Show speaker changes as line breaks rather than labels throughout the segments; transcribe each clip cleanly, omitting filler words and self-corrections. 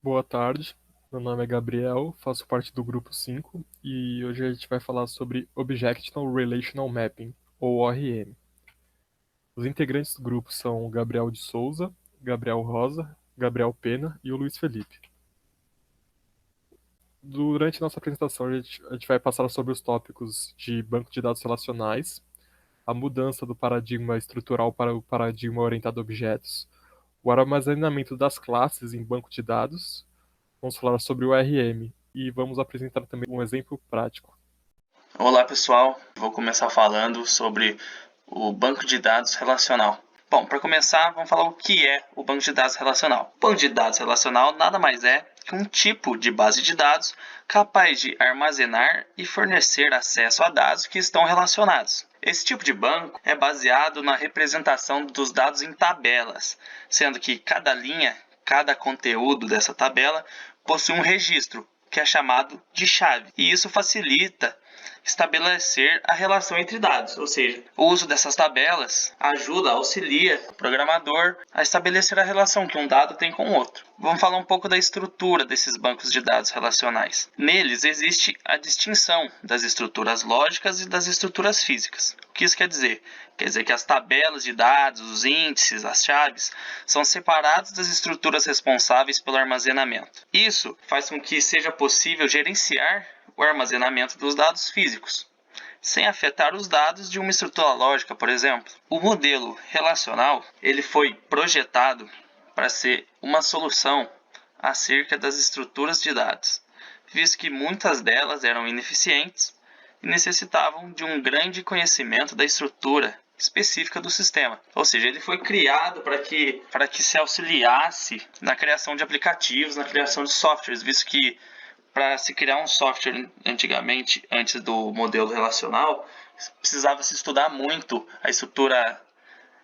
Boa tarde, meu nome é Gabriel, faço parte do grupo 5 e hoje a gente vai falar sobre Objectional Relational Mapping, ou ORM. Os integrantes do grupo são o Gabriel de Souza, Gabriel Rosa, Gabriel Pena e o Luiz Felipe. Durante nossa apresentação, a gente vai passar sobre os tópicos de banco de dados relacionais, a mudança do paradigma estrutural para o paradigma orientado a objetos, o armazenamento das classes em banco de dados. Vamos falar sobre o ORM e vamos apresentar também um exemplo prático.
Olá pessoal, vou começar falando sobre o banco de dados relacional. Bom, para começar, vamos falar o que é o banco de dados relacional. O banco de dados relacional nada mais é que um tipo de base de dados capaz de armazenar e fornecer acesso a dados que estão relacionados. Esse tipo de banco é baseado na representação dos dados em tabelas, sendo que cada linha, cada conteúdo dessa tabela possui um registro, que é chamado de chave. E isso facilita estabelecer a relação entre dados, ou seja, o uso dessas tabelas auxilia o programador a estabelecer a relação que um dado tem com o outro. Vamos falar um pouco da estrutura desses bancos de dados relacionais. Neles existe a distinção das estruturas lógicas e das estruturas físicas. O que isso quer dizer? Quer dizer que as tabelas de dados, os índices, as chaves, são separados das estruturas responsáveis pelo armazenamento. Isso faz com que seja possível gerenciar o armazenamento dos dados físicos, sem afetar os dados de uma estrutura lógica, por exemplo. O modelo relacional ele foi projetado para ser uma solução acerca das estruturas de dados, visto que muitas delas eram ineficientes e necessitavam de um grande conhecimento da estrutura específica do sistema. Ou seja, ele foi criado para que se auxiliasse na criação de aplicativos, na criação de softwares, visto que para se criar um software antigamente, antes do modelo relacional, precisava se estudar muito a estrutura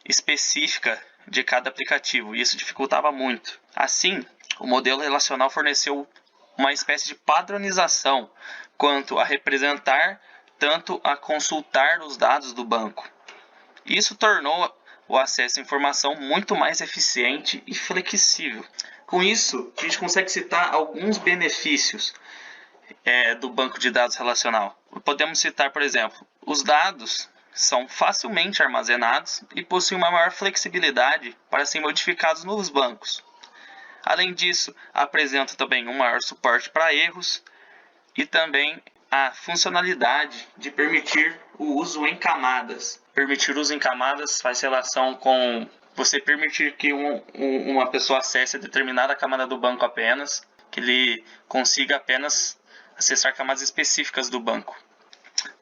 específica de cada aplicativo, e isso dificultava muito. Assim, o modelo relacional forneceu uma espécie de padronização quanto a representar, tanto a consultar os dados do banco. Isso tornou o acesso à informação muito mais eficiente e flexível. Com isso, a gente consegue citar alguns benefícios do banco de dados relacional. Podemos citar, por exemplo, os dados são facilmente armazenados e possuem uma maior flexibilidade para serem modificados nos bancos. Além disso, apresenta também um maior suporte para erros e também a funcionalidade de permitir o uso em camadas. Permitir o uso em camadas faz relação com você permitir que uma pessoa acesse determinada camada do banco apenas, que ele consiga apenas acessar camadas específicas do banco.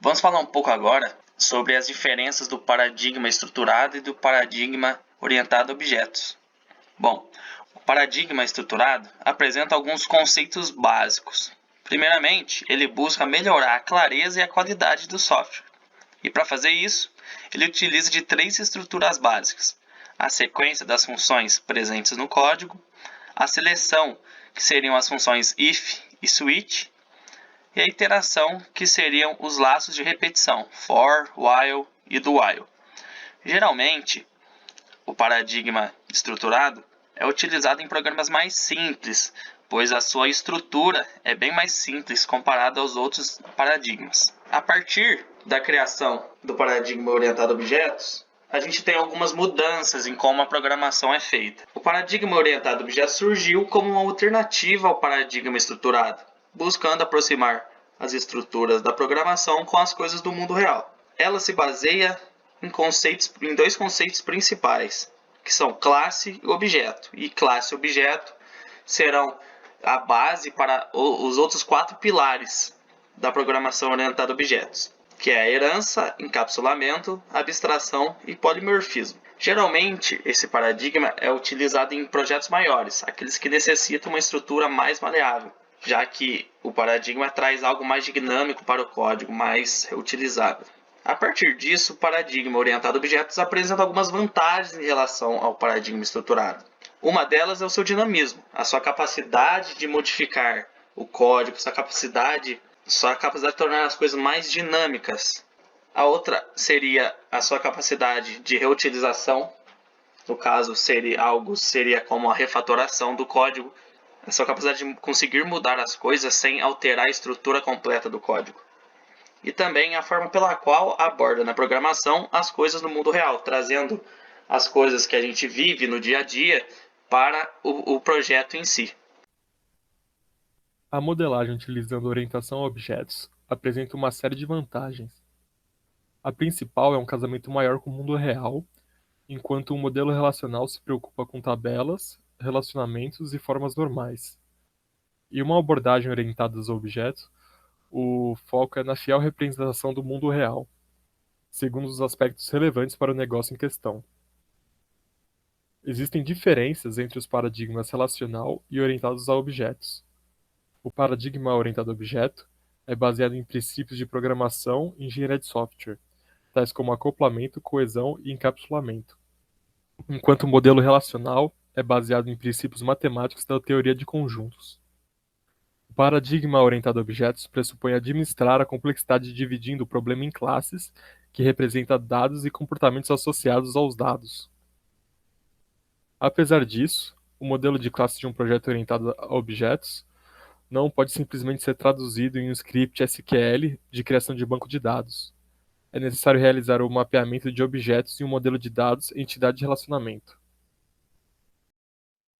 Vamos falar um pouco agora sobre as diferenças do paradigma estruturado e do paradigma orientado a objetos. Bom, o paradigma estruturado apresenta alguns conceitos básicos. Primeiramente, ele busca melhorar a clareza e a qualidade do software. E para fazer isso, ele utiliza de três estruturas básicas: a sequência das funções presentes no código, a seleção, que seriam as funções if e switch, e a iteração, que seriam os laços de repetição, for, while e do while. Geralmente, o paradigma estruturado é utilizado em programas mais simples, pois a sua estrutura é bem mais simples comparada aos outros paradigmas. A partir da criação do paradigma orientado a objetos, a gente tem algumas mudanças em como a programação é feita. O paradigma orientado a objetos surgiu como uma alternativa ao paradigma estruturado, buscando aproximar as estruturas da programação com as coisas do mundo real. Ela se baseia em dois conceitos principais, que são classe e objeto. E classe e objeto serão a base para os outros quatro pilares da programação orientada a objetos, que é a herança, encapsulamento, abstração e polimorfismo. Geralmente, esse paradigma é utilizado em projetos maiores, aqueles que necessitam uma estrutura mais maleável, já que o paradigma traz algo mais dinâmico para o código, mais reutilizável. A partir disso, o paradigma orientado a objetos apresenta algumas vantagens em relação ao paradigma estruturado. Uma delas é o seu dinamismo, a sua capacidade de modificar o código, sua capacidade de tornar as coisas mais dinâmicas. A outra seria a sua capacidade de reutilização. No caso, seria como a refatoração do código, a sua capacidade de conseguir mudar as coisas sem alterar a estrutura completa do código. E também a forma pela qual aborda na programação as coisas no mundo real, trazendo as coisas que a gente vive no dia a dia para o projeto em si.
A modelagem utilizando orientação a objetos apresenta uma série de vantagens. A principal é um casamento maior com o mundo real, enquanto o modelo relacional se preocupa com tabelas, relacionamentos e formas normais. E uma abordagem orientada aos objetos, o foco é na fiel representação do mundo real, segundo os aspectos relevantes para o negócio em questão. Existem diferenças entre os paradigmas relacional e orientados a objetos. O paradigma orientado a objeto é baseado em princípios de programação e engenharia de software, tais como acoplamento, coesão e encapsulamento, enquanto o modelo relacional é baseado em princípios matemáticos da teoria de conjuntos. O paradigma orientado a objetos pressupõe administrar a complexidade dividindo o problema em classes, que representa dados e comportamentos associados aos dados. Apesar disso, o modelo de classe de um projeto orientado a objetos não pode simplesmente ser traduzido em um script SQL de criação de banco de dados. É necessário realizar o mapeamento de objetos em um modelo de dados entidade de relacionamento.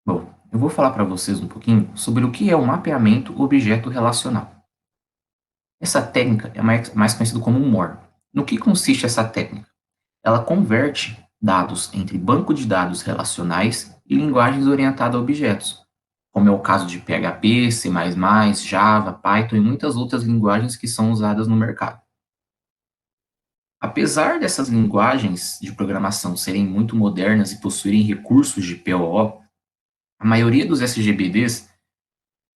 Bom, eu vou falar para vocês um pouquinho sobre o que é o mapeamento objeto relacional. Essa técnica é mais conhecida como MOR. No que consiste essa técnica? Ela converte dados entre banco de dados relacionais e linguagens orientadas a objetos, como é o caso de PHP, C++, Java, Python e muitas outras linguagens que são usadas no mercado. Apesar dessas linguagens de programação serem muito modernas e possuírem recursos de POO, a maioria dos SGBDs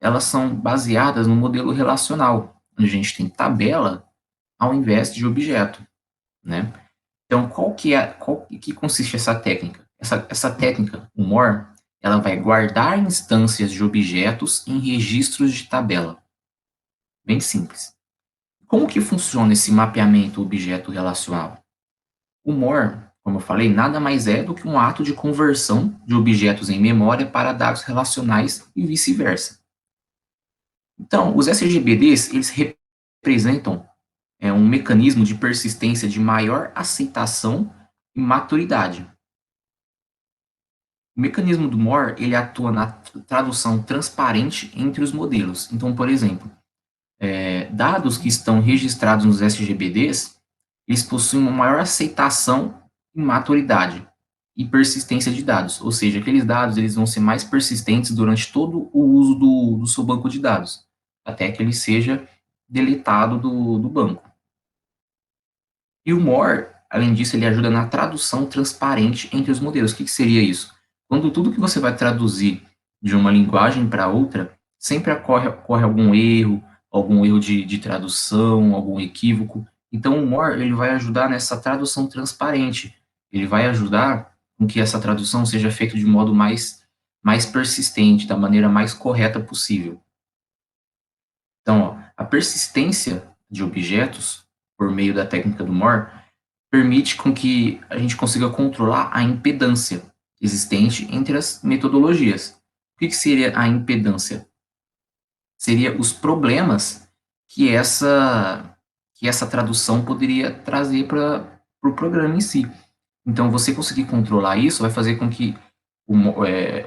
elas são baseadas no modelo relacional, onde a gente tem tabela ao invés de objeto, né? Então, qual que consiste essa técnica? Essa técnica, o MOR, ela vai guardar instâncias de objetos em registros de tabela. Bem simples. Como que funciona esse mapeamento objeto relacional? O MOR, como eu falei, nada mais é do que um ato de conversão de objetos em memória para dados relacionais e vice-versa. Então, os SGBDs, eles representam um mecanismo de persistência de maior aceitação e maturidade. O mecanismo do MOR, ele atua na tradução transparente entre os modelos. Então, por exemplo, dados que estão registrados nos SGBDs, eles possuem uma maior aceitação e maturidade e persistência de dados. Ou seja, aqueles dados eles vão ser mais persistentes durante todo o uso do seu banco de dados, até que ele seja deletado do banco. E o MOR, além disso, ele ajuda na tradução transparente entre os modelos. O que seria isso? Quando tudo que você vai traduzir de uma linguagem para outra, sempre ocorre algum erro de tradução, algum equívoco. Então, o MOR ele vai ajudar nessa tradução transparente. Ele vai ajudar com que essa tradução seja feita de modo mais persistente, da maneira mais correta possível. Então, a persistência de objetos, por meio da técnica do MOR, permite com que a gente consiga controlar a impedância existente entre as metodologias. O que seria a impedância? Seria os problemas que essa tradução poderia trazer para o programa em si. Então, você conseguir controlar isso vai fazer com que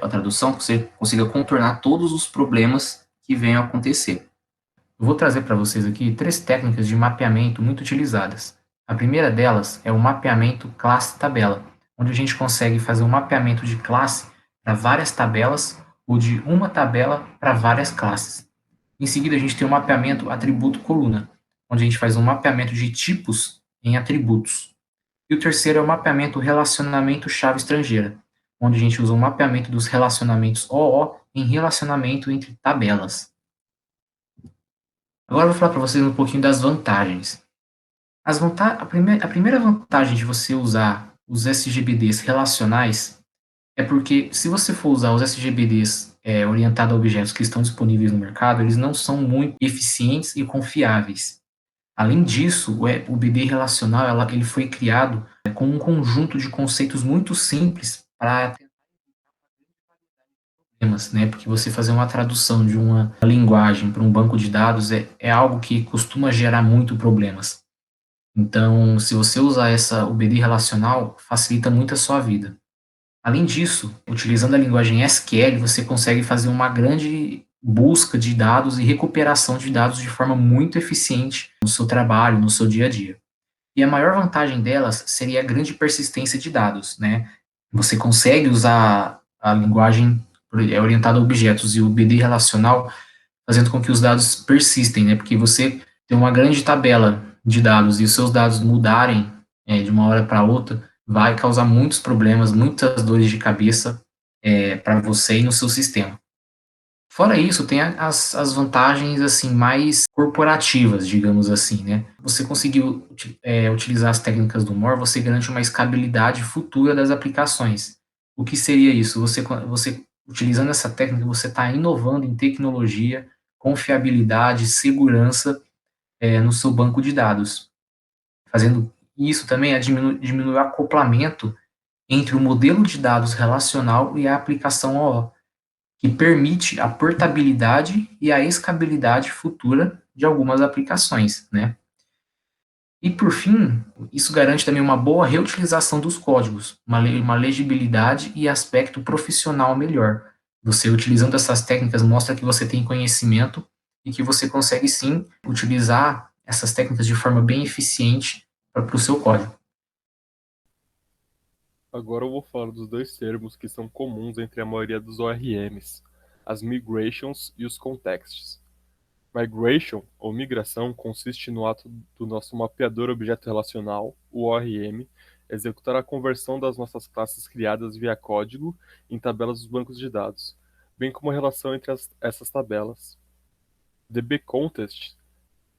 a tradução você consiga contornar todos os problemas que venham a acontecer. Eu vou trazer para vocês aqui 3 técnicas de mapeamento muito utilizadas. A primeira delas é o mapeamento classe-tabela, onde a gente consegue fazer um mapeamento de classe para várias tabelas ou de uma tabela para várias classes. Em seguida, a gente tem o mapeamento atributo-coluna, onde a gente faz um mapeamento de tipos em atributos. E o terceiro é o mapeamento relacionamento-chave estrangeira, onde a gente usa o mapeamento dos relacionamentos OO em relacionamento entre tabelas. Agora eu vou falar para vocês um pouquinho das vantagens. A primeira vantagem de você usar os SGBDs relacionais é porque, se você for usar os SGBDs orientados a objetos que estão disponíveis no mercado, eles não são muito eficientes e confiáveis. Além disso, o BD relacional ele foi criado com um conjunto de conceitos muito simples para problemas, né? Porque você fazer uma tradução de uma linguagem para um banco de dados é algo que costuma gerar muito problemas. Então, se você usar o BD relacional, facilita muito a sua vida. Além disso, utilizando a linguagem SQL, você consegue fazer uma grande busca de dados e recuperação de dados de forma muito eficiente no seu trabalho, no seu dia a dia. E a maior vantagem delas seria a grande persistência de dados, né? Você consegue usar a linguagem orientada a objetos e o BD relacional, fazendo com que os dados persistem, né? Porque você tem uma grande tabela de dados e os seus dados mudarem de uma hora para outra, vai causar muitos problemas, muitas dores de cabeça para você e no seu sistema. Fora isso, tem as vantagens assim mais corporativas, digamos assim, né? Você conseguiu utilizar as técnicas do MOR, você garante uma escalabilidade futura das aplicações. O que seria isso? Você utilizando essa técnica, você está inovando em tecnologia, confiabilidade, segurança no seu banco de dados. Fazendo isso também diminui o acoplamento entre o modelo de dados relacional e a aplicação OO, que permite a portabilidade e a escalabilidade futura de algumas aplicações, né? E por fim, isso garante também uma boa reutilização dos códigos, uma legibilidade e aspecto profissional melhor. Você utilizando essas técnicas mostra que você tem conhecimento e que você consegue sim utilizar essas técnicas de forma bem eficiente para o seu código.
Agora eu vou falar dos dois termos que são comuns entre a maioria dos ORMs, as migrations e os contexts. Migration, ou migração, consiste no ato do nosso mapeador objeto relacional, o ORM, executar a conversão das nossas classes criadas via código em tabelas dos bancos de dados, bem como a relação entre essas tabelas. DBContest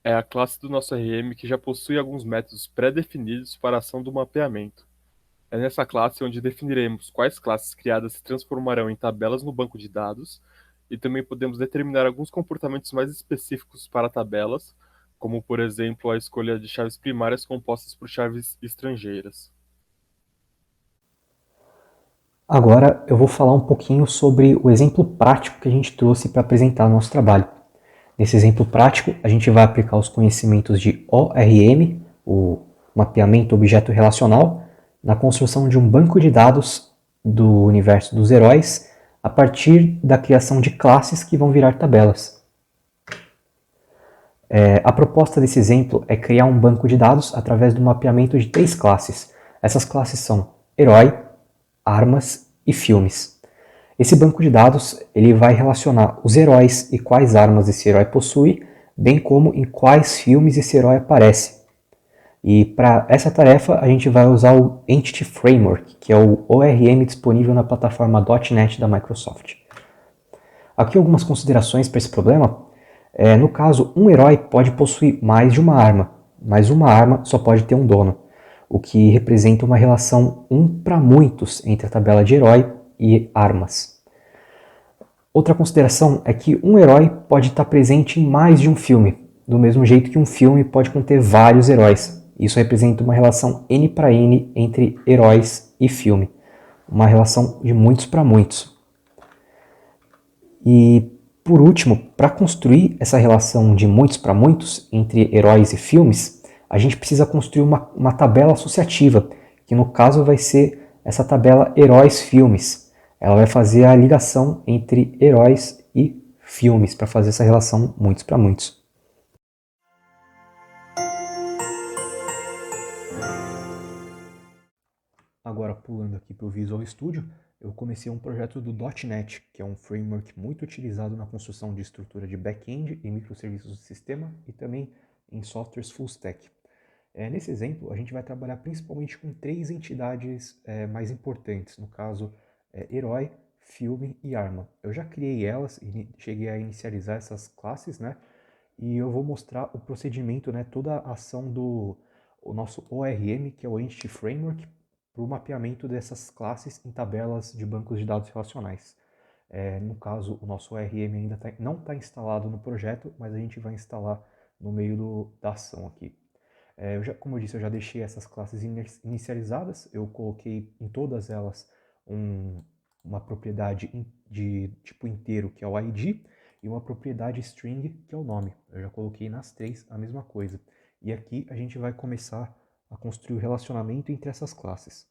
é a classe do nosso ORM que já possui alguns métodos pré-definidos para a ação do mapeamento. É nessa classe onde definiremos quais classes criadas se transformarão em tabelas no banco de dados, e também podemos determinar alguns comportamentos mais específicos para tabelas, como por exemplo a escolha de chaves primárias compostas por chaves estrangeiras.
Agora eu vou falar um pouquinho sobre o exemplo prático que a gente trouxe para apresentar o nosso trabalho. Nesse exemplo prático, a gente vai aplicar os conhecimentos de ORM, o mapeamento objeto relacional, na construção de um banco de dados do universo dos heróis a partir da criação de classes que vão virar tabelas. A proposta desse exemplo é criar um banco de dados através do mapeamento de 3 classes. Essas classes são herói, armas e filmes. Esse banco de dados ele vai relacionar os heróis e quais armas esse herói possui, bem como em quais filmes esse herói aparece. E para essa tarefa a gente vai usar o Entity Framework, que é o ORM disponível na plataforma .NET da Microsoft. Aqui algumas considerações para esse problema. No caso, um herói pode possuir mais de uma arma, mas uma arma só pode ter um dono, o que representa uma relação 1 para muitos entre a tabela de herói e armas. Outra consideração é que um herói pode estar presente em mais de um filme, do mesmo jeito que um filme pode conter vários heróis. Isso representa uma relação N para N entre heróis e filme, uma relação de muitos para muitos. E, por último, para construir essa relação de muitos para muitos entre heróis e filmes, a gente precisa construir uma tabela associativa, que no caso vai ser essa tabela heróis-filmes. Ela vai fazer a ligação entre heróis e filmes, para fazer essa relação muitos para muitos. Agora, pulando aqui para o Visual Studio, eu comecei um projeto do .NET, que é um framework muito utilizado na construção de estrutura de back-end e microserviços do sistema e também em softwares full stack. Nesse exemplo, a gente vai trabalhar principalmente com 3 entidades mais importantes, no caso, herói, filme e arma. Eu já criei elas e cheguei a inicializar essas classes, né? E eu vou mostrar o procedimento, né, toda a ação do nosso ORM, que é o Entity Framework, para o mapeamento dessas classes em tabelas de bancos de dados relacionais. No caso, o nosso ORM ainda não está instalado no projeto, mas a gente vai instalar no meio da ação aqui. Como eu disse, eu já deixei essas classes inicializadas, eu coloquei em todas elas uma propriedade de tipo inteiro, que é o ID, e uma propriedade string, que é o nome. Eu já coloquei nas três a mesma coisa. E aqui a gente vai começar a construir o relacionamento entre essas classes.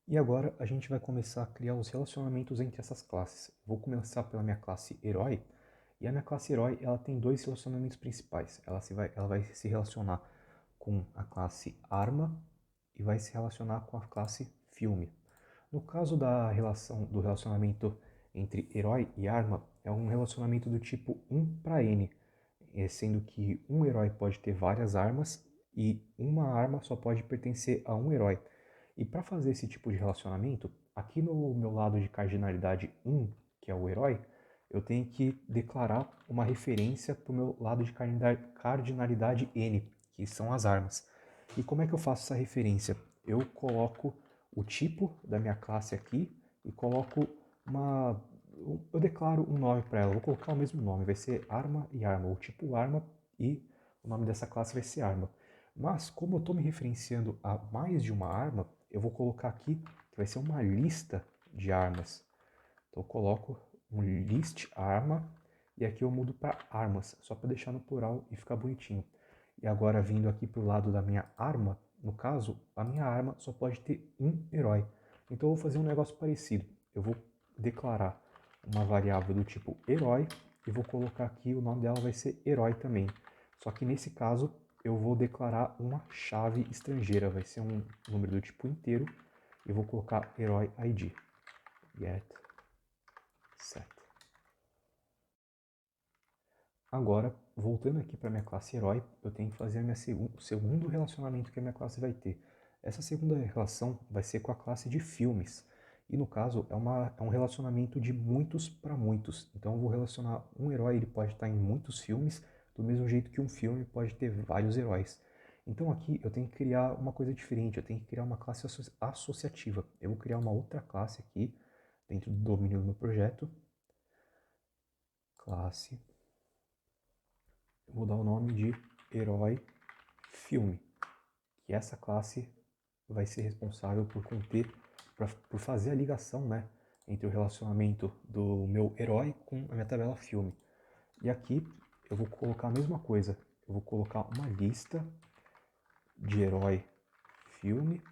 E agora a gente vai começar a criar os relacionamentos entre essas classes. Vou começar pela minha classe Herói. E a minha classe Herói ela tem dois relacionamentos principais. Ela vai se relacionar com a classe Arma e vai se relacionar com a classe Filme. No caso do relacionamento entre herói e arma, é um relacionamento do tipo 1 para N, sendo que um herói pode ter várias armas e uma arma só pode pertencer a um herói. E para fazer esse tipo de relacionamento, aqui no meu lado de cardinalidade 1, que é o herói, eu tenho que declarar uma referência para o meu lado de cardinalidade N, que são as armas. E como é que eu faço essa referência? Eu coloco o tipo da minha classe aqui e coloco eu declaro um nome para ela, vou colocar o mesmo nome, vai ser arma e arma, o tipo arma e o nome dessa classe vai ser arma. Mas como eu estou me referenciando a mais de uma arma, eu vou colocar aqui que vai ser uma lista de armas. Então eu coloco um list arma e aqui eu mudo para armas, só para deixar no plural e ficar bonitinho. E agora vindo aqui para o lado da minha arma, no caso, a minha arma só pode ter um herói. Então eu vou fazer um negócio parecido. Eu vou declarar uma variável do tipo herói e vou colocar aqui, o nome dela vai ser herói também. Só que nesse caso eu vou declarar uma chave estrangeira, vai ser um número do tipo inteiro e vou colocar herói ID. Get set. Agora, voltando aqui para minha classe herói, eu tenho que fazer o segundo relacionamento que a minha classe vai ter. Essa segunda relação vai ser com a classe de filmes. E no caso, é um relacionamento de muitos para muitos. Então eu vou relacionar um herói, ele pode estar em muitos filmes, do mesmo jeito que um filme pode ter vários heróis. Então aqui eu tenho que criar uma coisa diferente, eu tenho que criar uma classe associativa. Eu vou criar uma outra classe aqui, dentro do domínio do meu projeto. Classe. Eu vou dar o nome de herói filme, que essa classe vai ser responsável por conter, por fazer a ligação, né, entre o relacionamento do meu herói com a minha tabela filme. E aqui eu vou colocar a mesma coisa, eu vou colocar uma lista de herói filme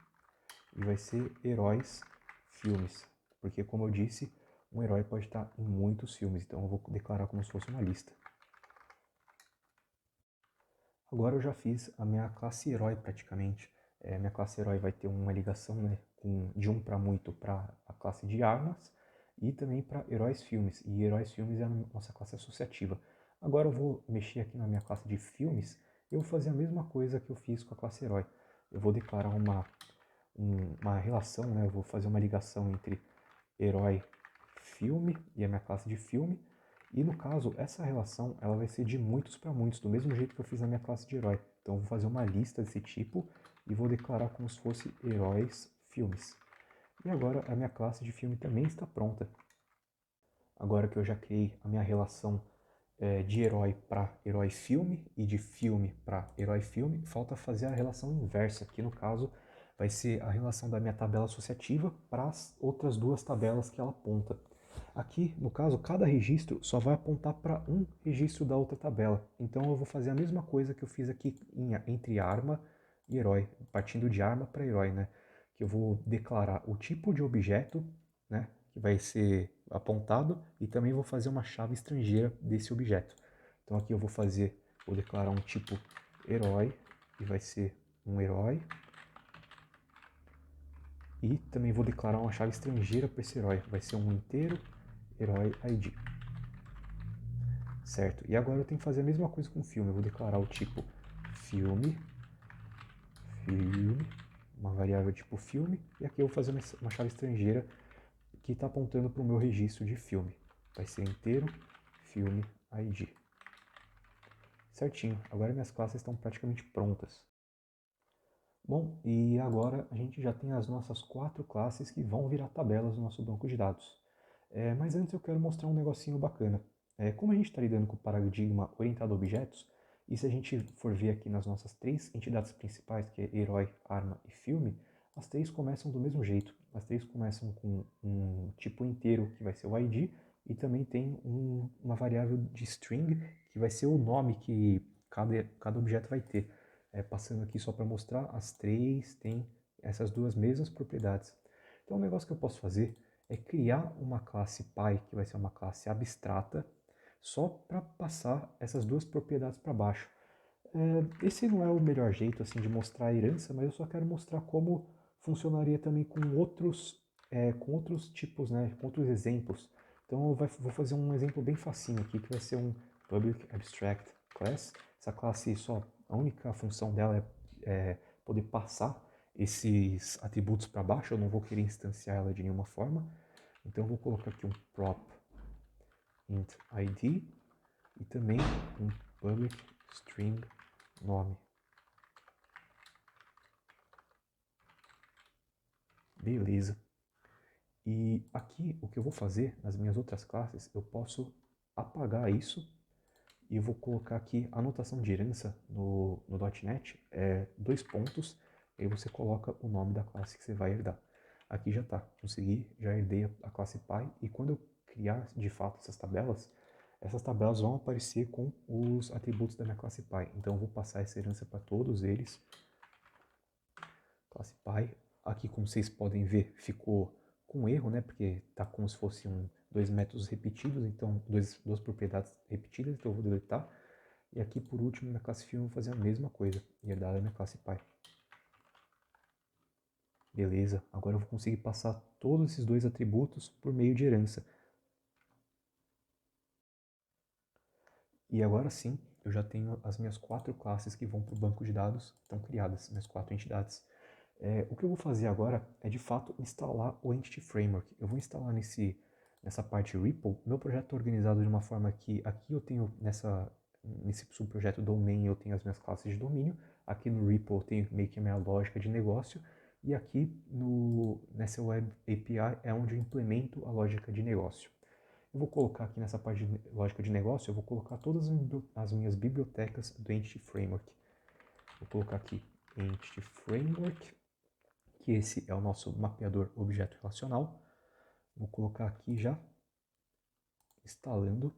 e vai ser heróis filmes, porque como eu disse, um herói pode estar em muitos filmes, então eu vou declarar como se fosse uma lista. Agora eu já fiz a minha classe herói praticamente. Minha classe herói vai ter uma ligação, né, de um para muito para a classe de armas e também para heróis filmes. E heróis filmes é a nossa classe associativa. Agora eu vou mexer aqui na minha classe de filmes e eu vou fazer a mesma coisa que eu fiz com a classe herói. Eu vou declarar uma relação, né, eu vou fazer uma ligação entre herói filme e a minha classe de filme. E no caso, essa relação ela vai ser de muitos para muitos, do mesmo jeito que eu fiz na minha classe de herói. Então eu vou fazer uma lista desse tipo e vou declarar como se fosse heróis filmes. E agora a minha classe de filme também está pronta. Agora que eu já criei a minha relação de herói para herói filme e de filme para herói filme, falta fazer a relação inversa, que no caso vai ser a relação da minha tabela associativa para as outras duas tabelas que ela aponta. Aqui, no caso, cada registro só vai apontar para um registro da outra tabela. Então eu vou fazer a mesma coisa que eu fiz aqui entre arma e herói, partindo de arma para herói, né? Que eu vou declarar o tipo de objeto, né, que vai ser apontado e também vou fazer uma chave estrangeira desse objeto. Então aqui eu vou declarar um tipo herói e vai ser um herói. E também vou declarar uma chave estrangeira para esse herói, vai ser um inteiro herói ID. Certo, e agora eu tenho que fazer a mesma coisa com o filme, eu vou declarar o tipo filme, uma variável tipo filme, e aqui eu vou fazer uma chave estrangeira que está apontando para o meu registro de filme. Vai ser inteiro filme ID. Certinho, agora minhas classes estão praticamente prontas. Bom, e agora a gente já tem as nossas 4 classes que vão virar tabelas no nosso banco de dados. Mas antes eu quero mostrar um negocinho bacana. Como a gente está lidando com o paradigma orientado a objetos, e se a gente for ver aqui nas nossas 3 entidades principais, que é herói, arma e filme, As três começam do mesmo jeito. As três começam com um tipo inteiro, que vai ser o ID, e também tem uma variável de string, que vai ser o nome que cada objeto vai ter. Passando aqui só para mostrar, as três têm essas duas mesmas propriedades. Então, o negócio que eu posso fazer é criar uma classe Py, que vai ser uma classe abstrata, só para passar essas duas propriedades para baixo. Esse não é o melhor jeito assim de mostrar a herança, mas eu só quero mostrar como funcionaria também com outros tipos, né, com outros exemplos. Então vou fazer um exemplo bem facinho aqui, que vai ser um Public Abstract Class. Essa classe a única função dela é poder passar esses atributos para baixo, eu não vou querer instanciar ela de nenhuma forma. Então eu vou colocar aqui um prop int id e também um public string nome. Beleza. E aqui o que eu vou fazer nas minhas outras classes, eu posso apagar isso e eu vou colocar aqui a notação de herança no .NET, dois pontos, e aí você coloca o nome da classe que você vai herdar. Aqui já está, consegui, já herdei a classe Py, e quando eu criar de fato essas tabelas vão aparecer com os atributos da minha classe Py. Então eu vou passar essa herança para todos eles. Classe Py. Aqui, como vocês podem ver, ficou com erro, né? Porque tá como se fossem dois métodos repetidos, então duas propriedades repetidas, então eu vou deletar. E aqui, por último, na classe Film, eu vou fazer a mesma coisa, herdar da minha classe Py. Beleza, agora eu vou conseguir passar todos esses dois atributos por meio de herança. E agora sim, eu já tenho as minhas 4 classes que vão para o banco de dados, estão criadas, minhas 4 entidades. O que eu vou fazer agora é de fato instalar o Entity Framework. Eu vou instalar nessa parte Ripple. Meu projeto é organizado de uma forma que aqui eu tenho nesse subprojeto Domain eu tenho as minhas classes de domínio, aqui no Ripple eu tenho meio que a minha lógica de negócio, e aqui nessa Web API é onde eu implemento a lógica de negócio. Eu vou colocar aqui nessa parte de lógica de negócio, eu vou colocar todas as minhas bibliotecas do Entity Framework. Vou colocar aqui Entity Framework, que esse é o nosso mapeador objeto relacional. Vou colocar aqui já, instalando.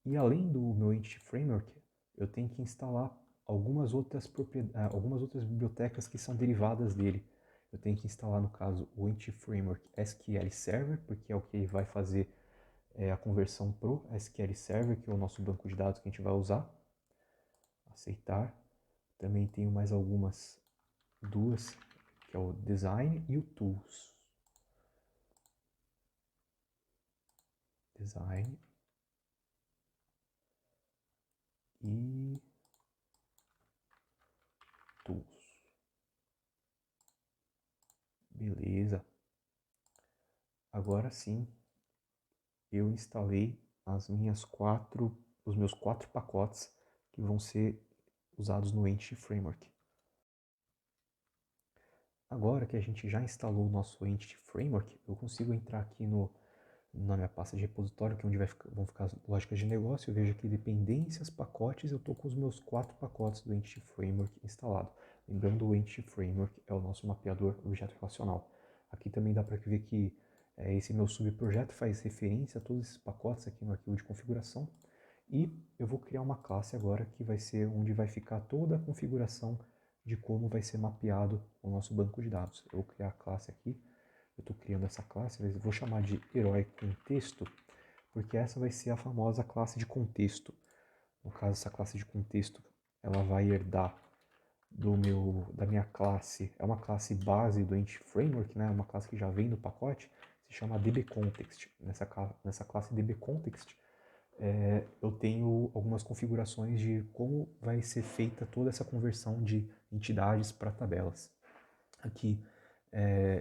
E além do meu Entity Framework, eu tenho que instalar algumas outras bibliotecas que são derivadas dele. Eu tenho que instalar, no caso, o Entity Framework SQL Server, porque é o que ele vai fazer a conversão pro SQL Server, que é o nosso banco de dados que a gente vai usar. Aceitar. Também tenho mais duas, que é o Design e o Tools. Design e Tools. Beleza. Agora sim, eu instalei os meus 4 pacotes que vão ser usados no Entity Framework. Agora que a gente já instalou o nosso Entity Framework, eu consigo entrar aqui na minha pasta de repositório, que é onde vão ficar as lógicas de negócio. Eu vejo aqui dependências, pacotes, eu estou com os meus 4 pacotes do Entity Framework instalado. Lembrando, o Entity Framework é o nosso mapeador objeto relacional. Aqui também dá para ver que esse meu subprojeto faz referência a todos esses pacotes aqui no arquivo de configuração. E eu vou criar uma classe agora que vai ser onde vai ficar toda a configuração de como vai ser mapeado o nosso banco de dados. Eu vou criar a classe aqui. Eu estou criando essa classe, eu vou chamar de herói contexto, porque essa vai ser a famosa classe de contexto. No caso, essa classe de contexto, ela vai herdar da minha classe, é uma classe base do Entity Framework, né? Uma classe que já vem no pacote, se chama dbContext. Nessa classe dbContext, eu tenho algumas configurações de como vai ser feita toda essa conversão de entidades para tabelas. Aqui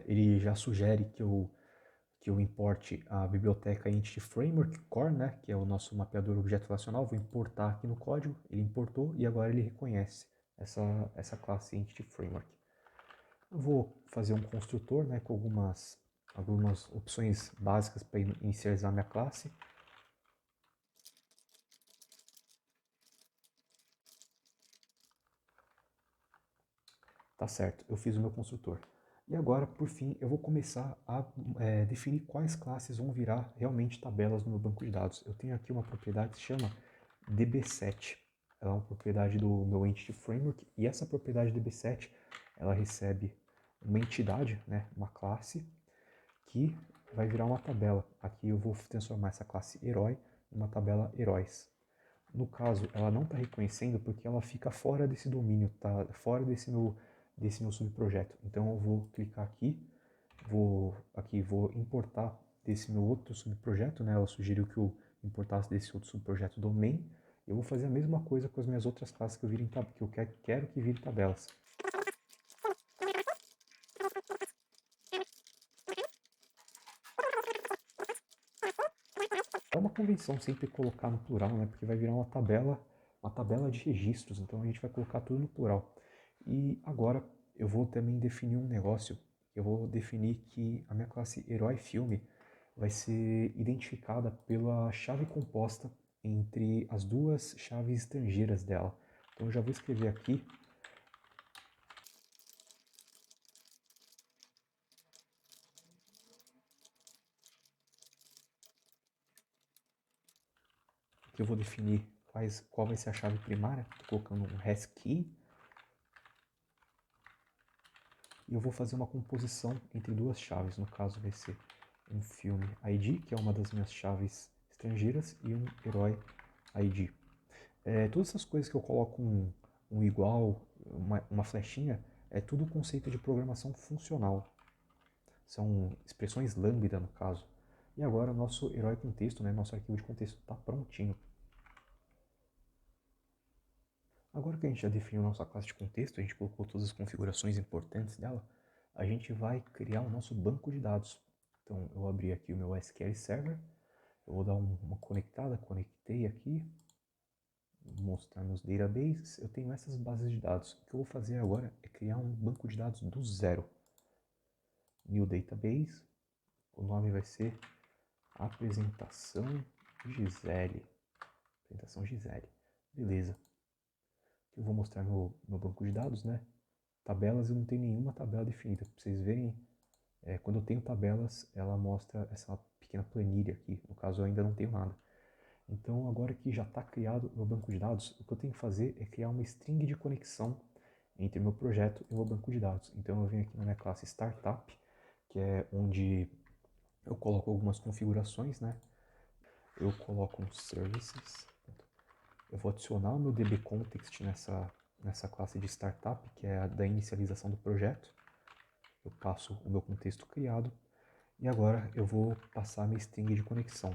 ele já sugere que eu importe a biblioteca Entity Framework Core, né, que é o nosso mapeador objeto relacional. Vou importar aqui no código, ele importou e agora ele reconhece essa classe Entity Framework. Eu vou fazer um construtor, né, com algumas opções básicas para inicializar minha classe. Tá certo, eu fiz o meu construtor. E agora, por fim, eu vou começar a definir quais classes vão virar realmente tabelas no meu banco de dados. Eu tenho aqui uma propriedade que se chama db7. Ela é uma propriedade do meu Entity Framework, e essa propriedade db7, ela recebe uma entidade, né, uma classe, que vai virar uma tabela. Aqui eu vou transformar essa classe herói numa tabela heróis. No caso, ela não está reconhecendo porque ela fica fora desse domínio, tá fora desse meu subprojeto. Então eu vou clicar aqui, vou importar desse meu outro subprojeto, né? Ela sugeriu que eu importasse desse outro subprojeto domain. Eu vou fazer a mesma coisa com as minhas outras classes que eu quero que virem tabelas. É uma convenção sempre colocar no plural, né? Porque vai virar uma tabela de registros, então a gente vai colocar tudo no plural. E agora eu vou também definir um negócio. Eu vou definir que a minha classe herói filme vai ser identificada pela chave composta entre as duas chaves estrangeiras dela. Então eu já vou escrever aqui. Que eu vou definir qual vai ser a chave primária. Estou colocando um hasKey. E eu vou fazer uma composição entre duas chaves. No caso vai ser um filme ID, que é uma das minhas chaves estrangeiras, e um herói ID. Todas essas coisas que eu coloco um igual, uma flechinha, é tudo conceito de programação funcional. São expressões lambda no caso. E agora o nosso herói contexto, né, nosso arquivo de contexto está prontinho. Agora que a gente já definiu nossa classe de contexto, a gente colocou todas as configurações importantes dela, a gente vai criar o nosso banco de dados. Então eu abri aqui o meu SQL Server, eu vou dar uma conectada, conectei aqui, mostrar meus databases, eu tenho essas bases de dados. O que eu vou fazer agora é criar um banco de dados do zero. New Database, o nome vai ser Apresentação Gisele. Apresentação Gisele. Beleza. Eu vou mostrar meu banco de dados, né? Tabelas, eu não tenho nenhuma tabela definida. Para vocês verem, quando eu tenho tabelas, ela mostra essa pequena planilha aqui. No caso, eu ainda não tenho nada. Então, agora que já está criado o meu banco de dados, o que eu tenho que fazer é criar uma string de conexão entre o meu projeto e o meu banco de dados. Então, eu venho aqui na minha classe Startup, que é onde eu coloco algumas configurações, né? Eu coloco um Services. Eu vou adicionar o meu dbContext nessa classe de Startup, que é a da inicialização do projeto. Eu passo o meu contexto criado e agora eu vou passar a minha string de conexão.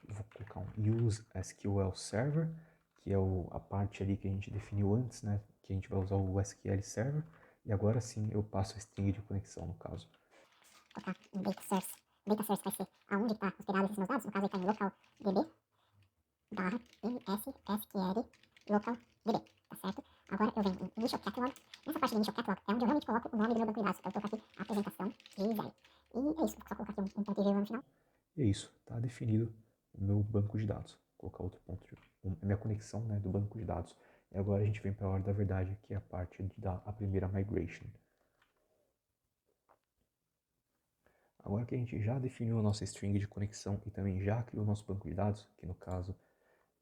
Eu vou colocar um use SQL Server, que é a parte ali que a gente definiu antes, né? Que a gente vai usar o SQL Server. E agora sim eu passo a string de conexão, no caso.
Colocar um data source. O data source vai ser aonde está hospedado esses meus dados. No caso, ele está em localdb barra msSQL localdb, tá certo? Agora eu venho em initial catalog. Nessa parte do initial catalog é onde eu realmente coloco o nome do meu banco de dados. Eu vou colocar aqui apresentação de zero. E é isso, vou só colocar aqui um ponto de vírgula no final.
E é isso, está definido o meu banco de dados. Vou colocar outro ponto, a minha conexão, né, do banco de dados. E agora a gente vem para a hora da verdade, que é a parte a primeira migration. Agora que a gente já definiu a nossa string de conexão e também já criou o nosso banco de dados, que no caso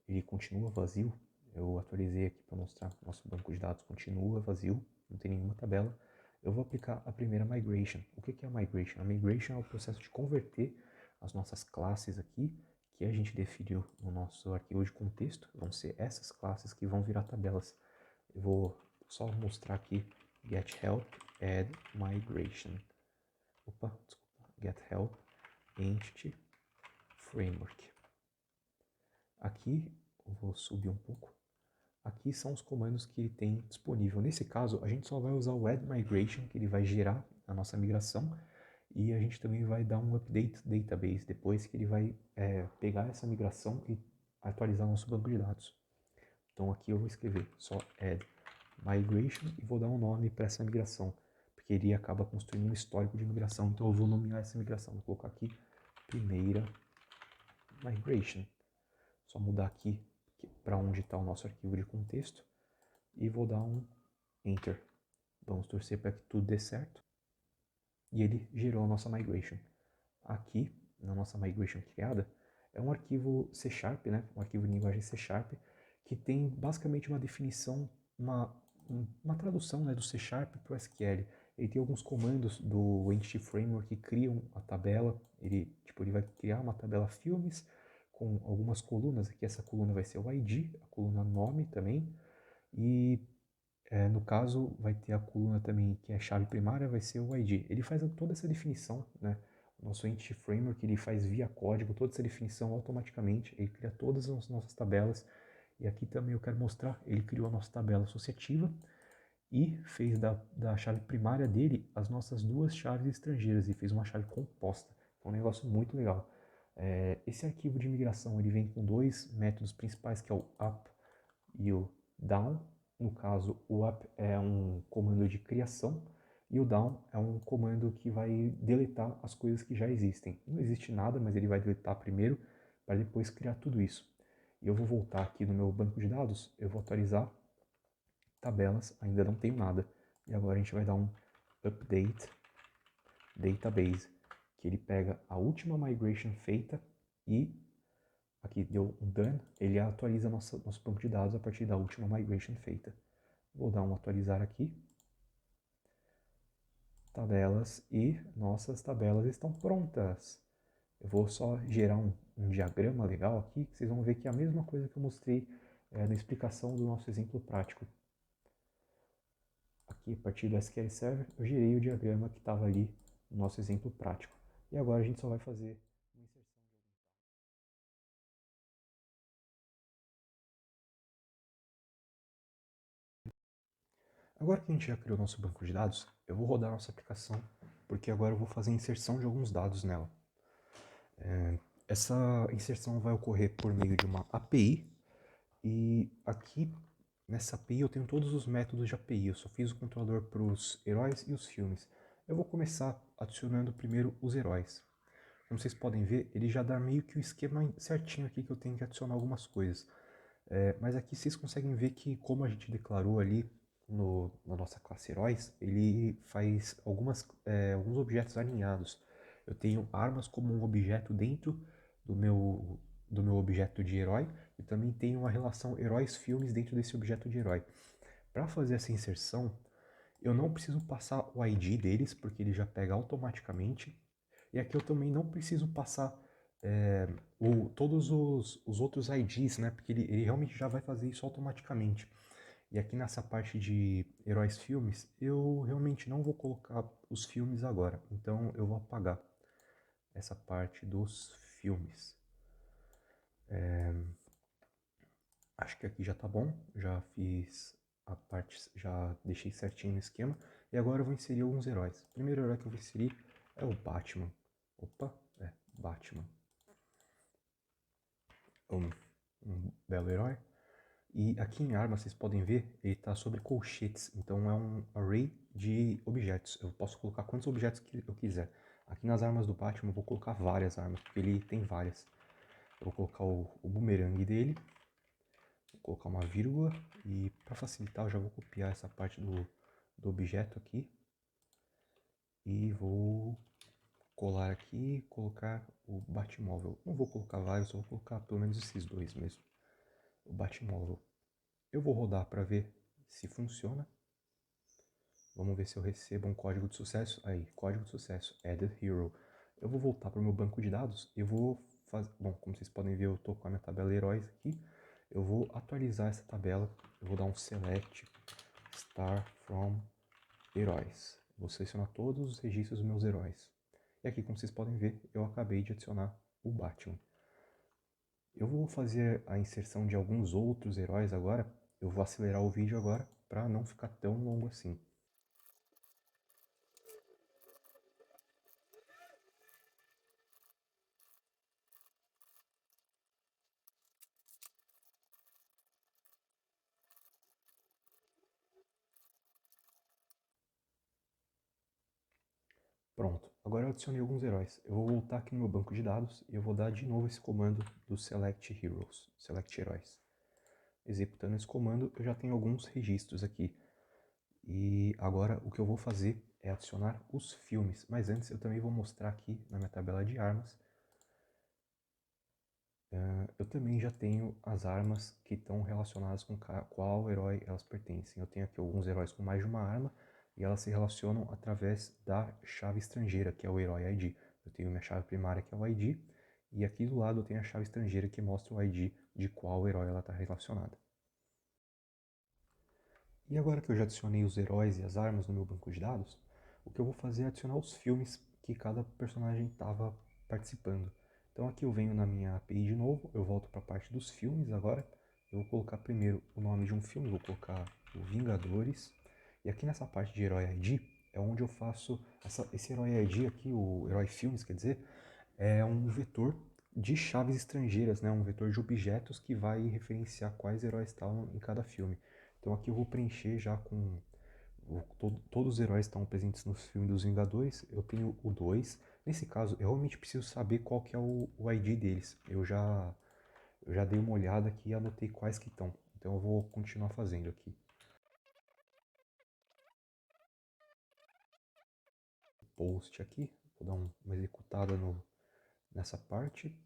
ele continua vazio, eu atualizei aqui para mostrar, nosso banco de dados continua vazio, não tem nenhuma tabela, eu vou aplicar a primeira migration. O que é a migration? A migration é o processo de converter as nossas classes aqui, que a gente definiu no nosso arquivo de contexto, vão ser essas classes que vão virar tabelas. Eu vou só mostrar aqui get help add migration. Opa, desculpa, get help entity framework. Aqui, eu vou subir um pouco. Aqui são os comandos que ele tem disponível. Nesse caso, a gente só vai usar o add migration, que ele vai gerar a nossa migração, e a gente também vai dar um update database depois, que ele vai pegar essa migração e atualizar nosso banco de dados. Então aqui eu vou escrever só add migration e vou dar um nome para essa migração, porque ele acaba construindo um histórico de migração, então eu vou nomear essa migração. Vou colocar aqui primeira migration. Só mudar aqui para onde está o nosso arquivo de contexto e vou dar um Enter. Vamos torcer para que tudo dê certo. E ele gerou a nossa migration. Aqui, na nossa migration criada, é um arquivo C Sharp, né? Um arquivo de linguagem C Sharp, que tem basicamente uma definição, uma tradução, né, do C Sharp para o SQL. Ele tem alguns comandos do Entity Framework que criam a tabela. Ele vai criar uma tabela filmes com algumas colunas. Aqui essa coluna vai ser o ID, a coluna nome também. E no caso, vai ter a coluna também que é chave primária, vai ser o ID. Ele faz toda essa definição, né? O nosso Entity Framework, ele faz via código toda essa definição automaticamente. Ele cria todas as nossas tabelas. E aqui também eu quero mostrar, ele criou a nossa tabela associativa e fez da chave primária dele as nossas duas chaves estrangeiras e fez uma chave composta. É um negócio muito legal. Esse arquivo de migração ele vem com dois métodos principais, que é o up e o down. No caso, o up é um comando de criação e o down é um comando que vai deletar as coisas que já existem. Não existe nada, mas ele vai deletar primeiro para depois criar tudo isso. E eu vou voltar aqui no meu banco de dados, eu vou atualizar tabelas, ainda não tenho nada. E agora a gente vai dar um update database, que ele pega a última migration feita e aqui deu um done, ele atualiza nosso banco de dados a partir da última migration feita. Vou dar um atualizar aqui. Tabelas e nossas tabelas estão prontas. Eu vou só gerar um diagrama legal aqui, que vocês vão ver que é a mesma coisa que eu mostrei na explicação do nosso exemplo prático. Aqui, a partir do SQL Server, eu gerei o diagrama que estava ali no nosso exemplo prático. E agora a gente só vai fazer uma inserção de alguns dados. Agora que a gente já criou nosso banco de dados, eu vou rodar nossa aplicação, porque agora eu vou fazer a inserção de alguns dados nela. Essa inserção vai ocorrer por meio de uma API, e aqui nessa API eu tenho todos os métodos de API, eu só fiz o controlador para os heróis e os filmes. Eu vou começar adicionando primeiro os heróis. Como vocês podem ver, ele já dá meio que o esquema certinho aqui que eu tenho que adicionar algumas coisas. Mas aqui vocês conseguem ver que, como a gente declarou ali na nossa classe heróis, ele faz alguns objetos alinhados. Eu tenho armas como um objeto dentro do meu objeto de herói e também tenho uma relação heróis-filmes dentro desse objeto de herói. Para fazer essa inserção, eu não preciso passar o ID deles, porque ele já pega automaticamente. E aqui eu também não preciso passar todos os outros IDs, né? Porque ele realmente já vai fazer isso automaticamente. E aqui nessa parte de heróis filmes, eu realmente não vou colocar os filmes agora. Então eu vou apagar essa parte dos filmes. Acho que aqui já tá bom. Já fiz a parte, já deixei certinho no esquema. E agora eu vou inserir alguns heróis. O primeiro herói que eu vou inserir é o Batman. Opa, Batman. Um belo herói. E aqui em arma, vocês podem ver, ele está sobre colchetes, então é um array de objetos. Eu posso colocar quantos objetos que eu quiser. Aqui nas armas do Batman eu vou colocar várias armas, porque ele tem várias. Eu vou colocar o boomerang dele, vou colocar uma vírgula, e para facilitar eu já vou copiar essa parte do objeto aqui. E vou colar aqui e colocar o Batmóvel. Não vou colocar vários, eu vou colocar pelo menos esses dois mesmo. O Batmóvel. Eu vou rodar para ver se funciona. Vamos ver se eu recebo um código de sucesso. Aí, código de sucesso, added hero. Eu vou voltar para o meu banco de dados e vou fazer... Bom, como vocês podem ver, eu estou com a minha tabela heróis aqui. Eu vou atualizar essa tabela. Eu vou dar um select star from heróis. Vou selecionar todos os registros dos meus heróis. E aqui, como vocês podem ver, eu acabei de adicionar o Batman. Eu vou fazer a inserção de alguns outros heróis agora. Eu vou acelerar o vídeo agora para não ficar tão longo assim. Pronto, agora eu adicionei alguns heróis. Eu vou voltar aqui no meu banco de dados e eu vou dar de novo esse comando do select heroes, select heróis. Executando esse comando, eu já tenho alguns registros aqui. E agora o que eu vou fazer é adicionar os filmes, mas antes eu também vou mostrar aqui na minha tabela de armas. Eu também já tenho as armas que estão relacionadas com qual herói elas pertencem. Eu tenho aqui alguns heróis com mais de uma arma e elas se relacionam através da chave estrangeira, que é o herói ID. Eu tenho minha chave primária, que é o ID, e aqui do lado eu tenho a chave estrangeira que mostra o ID de qual herói ela está relacionada. E agora que eu já adicionei os heróis e as armas no meu banco de dados, o que eu vou fazer é adicionar os filmes que cada personagem estava participando. Então aqui eu venho na minha API de novo, eu volto para a parte dos filmes agora. Eu vou colocar primeiro o nome de um filme, vou colocar o Vingadores. E aqui nessa parte de Herói ID é onde eu faço esse Herói ID aqui, o Herói Filmes, quer dizer, é um vetor de chaves estrangeiras, né? Um vetor de objetos que vai referenciar quais heróis estavam em cada filme. Então aqui eu vou preencher já com todos os heróis estão presentes no filme dos Vingadores. Eu tenho o 2. Nesse caso, eu realmente preciso saber qual que é o ID deles. Eu já dei uma olhada aqui e anotei quais que estão. Então eu vou continuar fazendo aqui. Post aqui. Vou dar uma executada nessa parte.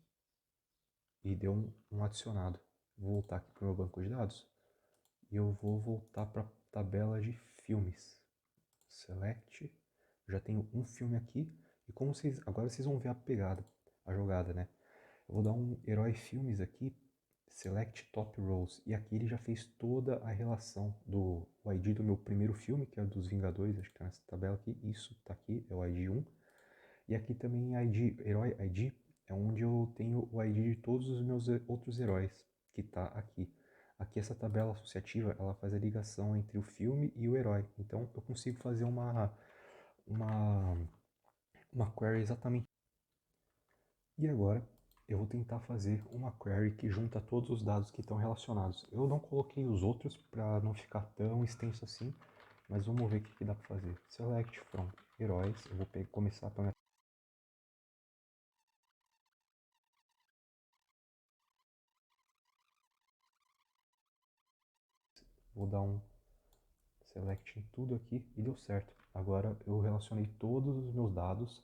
E deu um adicionado. Vou voltar aqui para o meu banco de dados. E eu vou voltar para a tabela de filmes. Select. Eu já tenho um filme aqui. E como vocês. Agora vocês vão ver a jogada, né? Eu vou dar um herói filmes aqui. Select Top Rows. E aqui ele já fez toda a relação do ID do meu primeiro filme, que é o dos Vingadores. Acho que tá nessa tabela aqui. Isso tá aqui, é o ID 1. E aqui também ID, herói ID, é onde eu tenho o ID de todos os meus outros heróis, que está aqui. Aqui essa tabela associativa, ela faz a ligação entre o filme e o herói. Então eu consigo fazer uma, uma query exatamente. E agora eu vou tentar fazer uma query que junta todos os dados que estão relacionados. Eu não coloquei os outros para não ficar tão extenso assim, mas vamos ver o que dá para fazer. Select from heróis, eu vou começar para vou dar um select em tudo aqui e deu certo. Agora eu relacionei todos os meus dados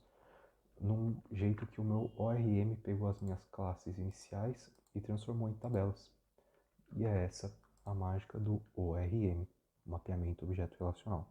num jeito que o meu ORM pegou as minhas classes iniciais e transformou em tabelas. E é essa a mágica do ORM, mapeamento objeto relacional.